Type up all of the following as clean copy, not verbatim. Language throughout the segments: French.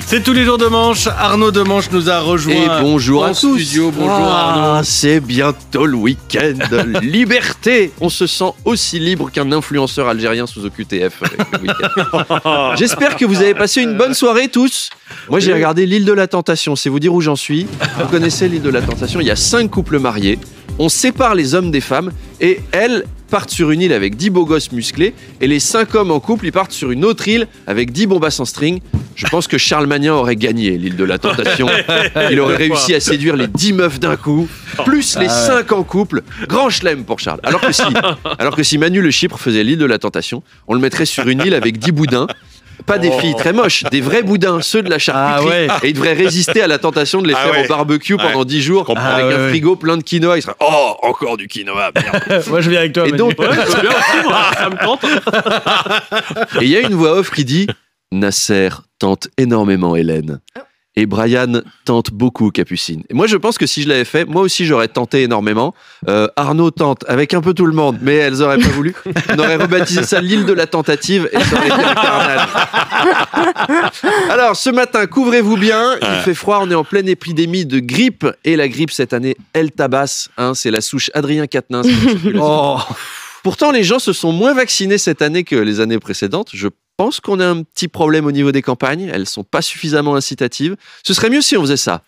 C'est tous les jours de Manche. Arnaud de Manche nous a rejoint. Et bonjour à tous. Studio. Bonjour Arnaud. C'est bientôt le week-end. Liberté. On se sent aussi libre qu'un influenceur algérien sous OQTF avec le week-end. J'espère que vous avez passé une bonne soirée tous. Moi j'ai regardé l'île de la Tentation, c'est vous dire où j'en suis. Vous connaissez l'île de la Tentation, il y a 5 couples mariés. On sépare les hommes des femmes et elles partent sur une île avec 10 beaux gosses musclés et les 5 hommes en couple ils partent sur une autre île avec 10 bombasses en string. Je pense que Charles Magnin aurait gagné l'île de la Tentation. Il aurait réussi à séduire les 10 meufs d'un coup, plus les 5 en couple. Grand chelem pour Charles. Alors que si Manu le Chypre faisait l'île de la Tentation, on le mettrait sur une île avec 10 boudins. Pas des filles très moches, des vrais boudins, ceux de la charcuterie. Et il devrait résister à la tentation de les faire au barbecue pendant 10 jours avec un frigo plein de quinoa. Il serait encore du quinoa, merde. Moi je viens avec toi. Et donc, ça me tente. Et il y a une voix off qui dit Nasser tente énormément Hélène. Et Brian tente beaucoup Capucine. Et moi, je pense que si je l'avais fait, moi aussi, j'aurais tenté énormément. Arnaud tente avec un peu tout le monde, mais elles auraient pas voulu. On aurait rebaptisé ça l'île de la tentative et ça aurait été un carnage. Alors, ce matin, couvrez-vous bien. Il fait froid, on est en pleine épidémie de grippe. Et la grippe, cette année, elle tabasse. C'est la souche Adrien Quatennens. Pourtant, les gens se sont moins vaccinés cette année que les années précédentes. Je pense qu'on a un petit problème au niveau des campagnes. Elles sont pas suffisamment incitatives. Ce serait mieux si on faisait ça.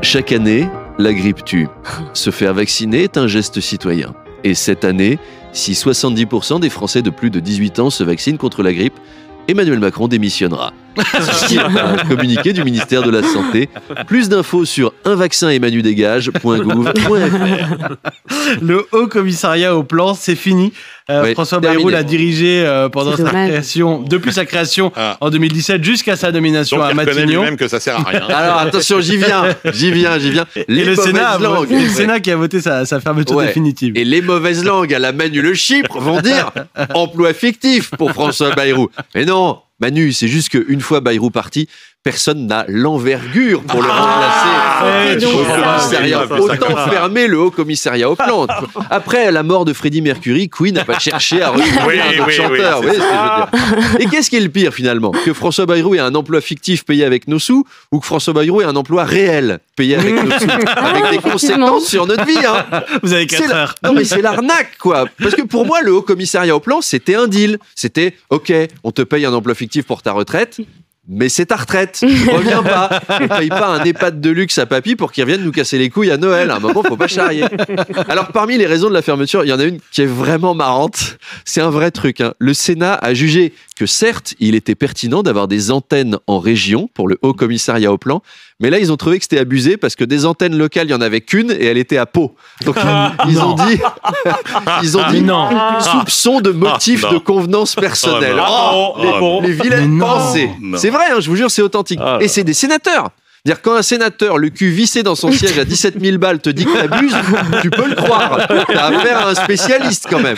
Chaque année, la grippe tue. Se faire vacciner est un geste citoyen. Et cette année, si 70% des Français de plus de 18 ans se vaccinent contre la grippe, Emmanuel Macron démissionnera. C'est un communiqué du ministère de la Santé. Plus d'infos sur unvaccinemmanudégage.gouv.fr. Le Haut Commissariat au Plan, c'est fini. François Bayrou l'a dirigé depuis sa création en 2017 jusqu'à sa nomination à Matignon. Donc il reconnaît lui-même que ça sert à rien. Alors attention, j'y viens. Et le Sénat qui a voté sa fermeture définitive. Et les mauvaises langues à la Manu le Chypre vont dire emploi fictif pour François Bayrou. Mais non, Manu, c'est juste qu'une fois Bayrou parti, personne n'a l'envergure pour le remplacer au commissariat. Autant fermer le Haut Commissariat au Plan. Après la mort de Freddie Mercury, Queen n'a pas cherché à recruter un autre chanteur. Vous voyez ce que je veux dire. Et qu'est-ce qui est le pire finalement ? Que François Bayrou ait un emploi fictif payé avec nos sous ou que François Bayrou ait un emploi réel payé avec nos sous, avec des conséquences sur notre vie. Vous avez 4 heures. Non mais c'est l'arnaque quoi. Parce que pour moi, le Haut Commissariat au Plan, c'était un deal. C'était ok, on te paye un emploi fictif pour ta retraite. Mais c'est ta retraite, reviens pas. On paye pas un EHPAD de luxe à papy pour qu'il revienne nous casser les couilles à Noël. À un moment, faut pas charrier. Alors, parmi les raisons de la fermeture, il y en a une qui est vraiment marrante. C'est un vrai truc. Le Sénat a jugé que certes, il était pertinent d'avoir des antennes en région pour le Haut Commissariat au Plan. Mais là, ils ont trouvé que c'était abusé parce que des antennes locales, il n'y en avait qu'une et elle était à Pau. Donc, ils ont dit non. Soupçon de motif de convenance personnelle. Les vilaines pensées. C'est vrai, je vous jure, c'est authentique. Et c'est des sénateurs. C'est-à-dire, quand un sénateur, le cul vissé dans son siège à 17 000 balles, te dit que t'abuses, tu peux le croire. T'as affaire à un spécialiste, quand même.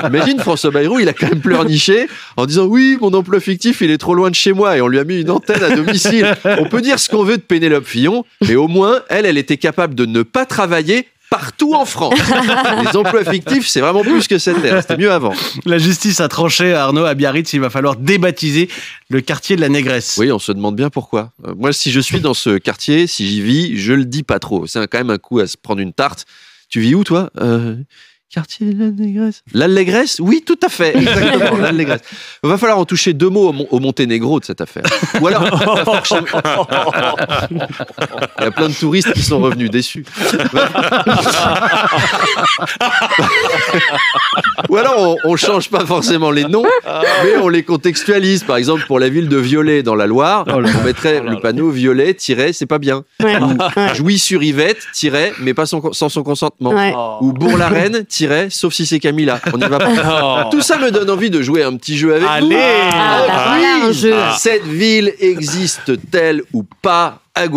Imagine, François Bayrou, il a quand même pleurniché en disant « Oui, mon emploi fictif, il est trop loin de chez moi et on lui a mis une antenne à domicile. » On peut dire ce qu'on veut de Pénélope Fillon, mais au moins, elle était capable de ne pas travailler partout en France. Les emplois fictifs, c'est vraiment plus que cette ère. C'était mieux avant. La justice a tranché, Arnaud, à Biarritz, il va falloir débaptiser le quartier de la Négresse. Oui, on se demande bien pourquoi. Moi, si je suis dans ce quartier, si j'y vis, je le dis pas trop. C'est quand même un coup à se prendre une tarte. Tu vis où, toi ? Quartier de la Négresse. L'Allégresse ? Oui, tout à fait. Exactement, l'Allégresse. Il va falloir en toucher 2 mots au Monténégro de cette affaire. Ou alors, il y a plein de touristes qui sont revenus déçus. Ou alors, on change pas forcément les noms, mais on les contextualise. Par exemple, pour la ville de Viollet dans la Loire, on mettrait le panneau Violet, c'est pas bien. Ou Jouy-sur-Yvette, mais pas sans son consentement. Ou Bourg-la-Reine, sauf si c'est Camilla. On y va pas. Tout ça me donne envie de jouer un petit jeu avec vous. Un jeu. Cette ville existe-t-elle ou pas à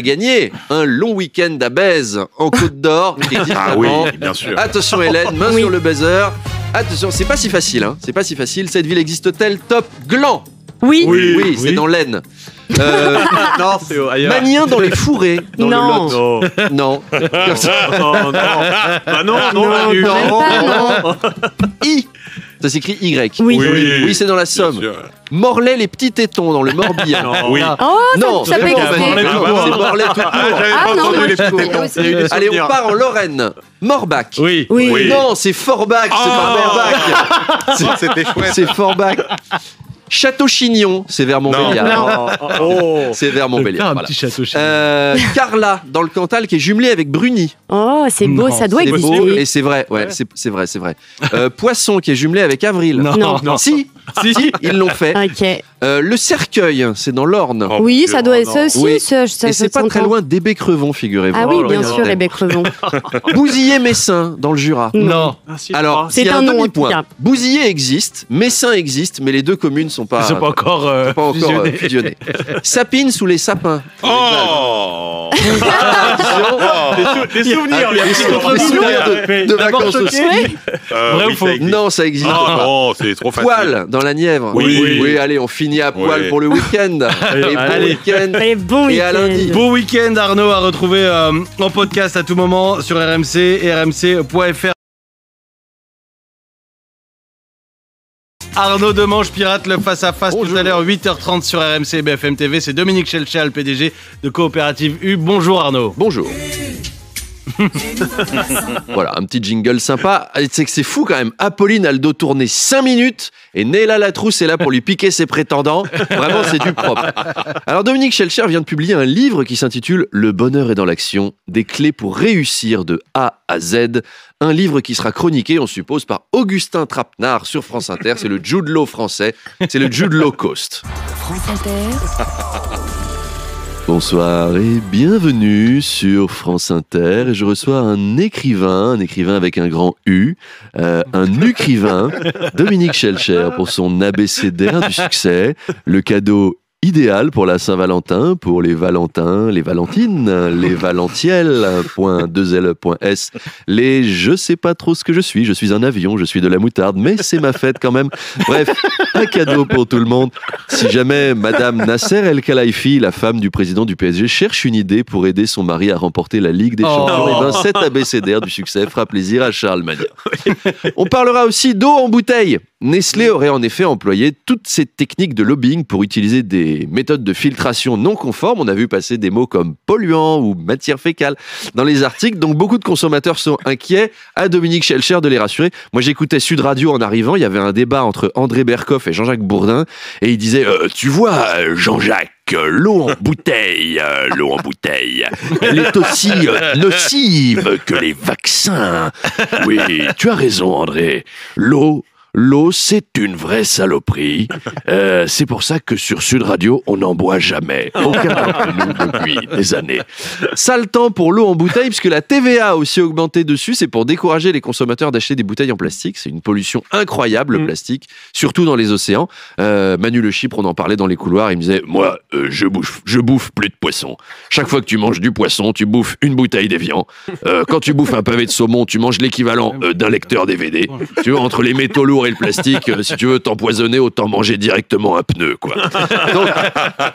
gagner un long week-end à Bèze en Côte d'Or? Oui, bien sûr. Attention Hélène, main sur le buzzer. Attention, c'est pas si facile. C'est pas si facile. Cette ville existe-t-elle? Top Gland. Oui, c'est dans l'Aisne. Non, c'est ailleurs. Manien dans les fourrés. Dans le Lot. Non. Non. Ça s'écrit Y. Oui. C'est dans la Somme. Morlaix les petits tétons dans le Morbihan. Oui. Oh, Non, ça peut c'est exister. Morlaix tout court. Ah non, moi, les je petits trouve aussi. Allez, on part en Lorraine. Morbach. Oui. Non, c'est Forbach, c'est pas Morbach. C'était chouette. C'est Forbach. Château-Chignon, c'est vers Montbéliard. C'est vers Montbéliard. Un Voilà. petit château chez Carla, dans le Cantal, qui est jumelé avec Bruni. Oh, c'est beau, Non, ça doit C'est exister. beau et c'est vrai. Ouais, c'est vrai. Poisson, qui est jumelé avec Avril. Non. Si, ils l'ont fait. Ok. Le Cercueil, c'est dans l'Orne. Oh, Oui, Dieu, ça doit être non. ça aussi. Oui. Ça Et c'est pas très s'entend. loin d'Hébé-Crevon, figurez-vous. Ah oui, bien non. sûr, les Bécrevons. Bousillé-Messin, dans le Jura. Non. Alors, C'est il y a un un nom, en tout demi-point. cas. Bousillé existe, Messin existe, mais les deux communes sont pas, Ils sont pas encore, pas encore fusionnés. fusionnées. Sapine sous les sapins. Oh Des souvenirs. Des souvenirs de vacances au ski. Vrai ou oui, faux ça existe. Non, ça existe Ah pas. non, c'est trop facile. Poil dans la Nièvre. Oui. Allez, on finit à poil Oui. pour le week-end. Et bon Allez. week-end. Allez, bon Et à week-end. lundi. Bon week-end, Arnaud, à retrouver en podcast à tout moment sur RMC et rmc.fr. Arnaud Demange pirate le face-à-face tout à l'heure, 8h30 sur RMC et BFM TV. C'est Dominique Schelcher, le PDG de Coopérative U. Bonjour Arnaud. Bonjour. Voilà, un petit jingle sympa. C'est que c'est fou quand même. Apolline a le dos tourné 5 minutes et Néla Latrousse est là pour lui piquer ses prétendants. Vraiment, c'est du propre. Alors, Dominique Schelcher vient de publier un livre qui s'intitule Le bonheur est dans l'action, des clés pour réussir de A à Z. Un livre qui sera chroniqué, on suppose, par Augustin Trapenard sur France Inter. C'est le Jude Law français. C'est le Jude Law Coast. France Inter. Bonsoir et bienvenue sur France Inter. Et je reçois un écrivain avec un grand U, un écrivain, Dominique Schelcher, pour son abécédaire du succès, le cadeau idéal pour la Saint-Valentin, pour les Valentins, les Valentines, les Valentiels, .2l.s, les je sais pas trop ce que je suis un avion, je suis de la moutarde, mais c'est ma fête quand même. Bref, un cadeau pour tout le monde. Si jamais Madame Nasser El Khelaifi, la femme du président du PSG, cherche une idée pour aider son mari à remporter la Ligue des Champions, et ben cet abécédaire du succès fera plaisir à Charles Magnin. On parlera aussi d'eau en bouteille. Nestlé aurait en effet employé toutes ces techniques de lobbying pour utiliser des méthodes de filtration non conformes. On a vu passer des mots comme polluant ou matière fécale dans les articles. Donc beaucoup de consommateurs sont inquiets. À Dominique Schelcher de les rassurer. Moi j'écoutais Sud Radio en arrivant. Il y avait un débat entre André Berkoff et Jean-Jacques Bourdin. Et il disait tu vois Jean-Jacques, l'eau en bouteille, elle est aussi nocive que les vaccins. Oui, tu as raison André. L'eau, c'est une vraie saloperie. C'est pour ça que sur Sud Radio, on n'en boit jamais. Aucun d'entre nous depuis des années. Sale temps pour l'eau en bouteille, puisque la TVA a aussi augmenté dessus. C'est pour décourager les consommateurs d'acheter des bouteilles en plastique. C'est une pollution incroyable, le plastique, surtout dans les océans. Manu Le Chypre, on en parlait dans les couloirs. Il me disait, moi, je bouffe plus de poisson. Chaque fois que tu manges du poisson, tu bouffes une bouteille d'Évian. Quand tu bouffes un pavé de saumon, tu manges l'équivalent d'un lecteur DVD. Tu vois, entre les métaux lourds et le plastique, si tu veux t'empoisonner, autant manger directement un pneu, quoi. Donc,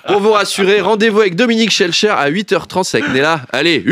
pour vous rassurer, rendez-vous avec Dominique Schelcher à 8h30 avec Néla. Allez,